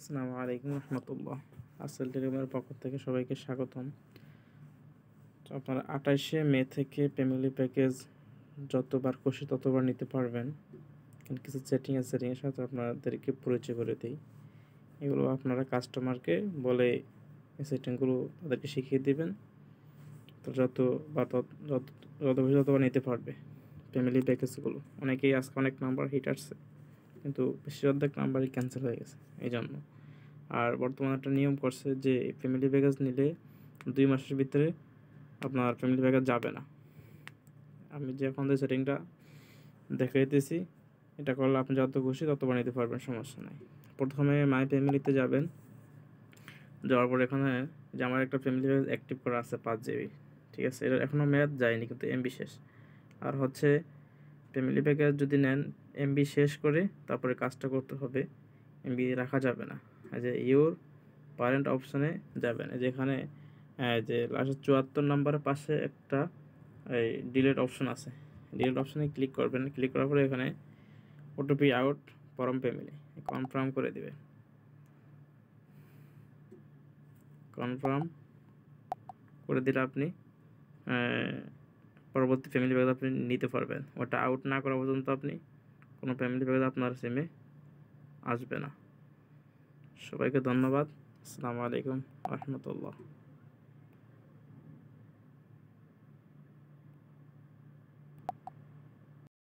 আসসালামু আলাইকুম রহমতুল্লাহ। আসল টেলিকমের পক্ষ থেকে সবাইকে স্বাগতম। তো আপনারা 28শে মে থেকে ফ্যামিলি প্যাকেজ যতবার খুশি ততবার নিতে পারবেন। কিছু সেটিংয়ের সাথে আপনাদেরকে পরিচয় করে দিই। এগুলো আপনারা কাস্টমারকে বলে এই সেটিংগুলো তাদেরকে শিখিয়ে দেবেন। তো যত বেশি ততবার নিতে পারবে ফ্যামিলি প্যাকেজগুলো। অনেকেই আজকে অনেক নাম্বার হিট আসছে, কিন্তু বেশিরভাগ নাম্বারই ক্যান্সেল হয়ে গেছে এই জন্য। আর বর্তমানে একটা নিয়ম করছে যে ফ্যামিলি প্যাকেজ নিলে 2 মাসের ভিতরে আপনার ফ্যামিলি প্যাকেজ যাবে না। আমি যে এখন যে সেটিংটা দেখে দিতেছি, এটা করলে আপনি যত খুশি ততবার নিতে পারবেন, সমস্যা নাই। প্রথমে মাই ফ্যামিলিতে যাবেন। যাওয়ার পর এখানে যে আমার একটা ফ্যামিলি প্যাকেজ অ্যাক্টিভ করা আছে 5 GB, ঠিক আছে। এটা এখনও মেয়াদ যায়নি, কিন্তু এমবি শেষ। আর হচ্ছে ফ্যামিলি প্যাকেজ যদি নেন, এমবি শেষ করে তারপরে কাজটা করতে হবে, এমবি রাখা যাবে না। যে ইউর পারেন্ট অপশানে যাবেন, যেখানে যে লাস্টে 74 নাম্বারের পাশে একটা এই ডিলেট অপশন আছে। ডিলেট অপশানে ক্লিক করবেন। ক্লিক করার পরে এখানে OTP out from family confirm করে দিবেন। কনফার্ম করে দিলে আপনি পরবর্তী ফ্যামিলি প্যাকেজ আপনি নিতে পারবেন। ওটা আউট না করা পর্যন্ত আপনি কোনো ফ্যামিলি প্যাকেজ আপনার সিমে আসবে না। সবাইকে ধন্যবাদ। আসসালামু আলাইকুম রহমতুল্লাহ।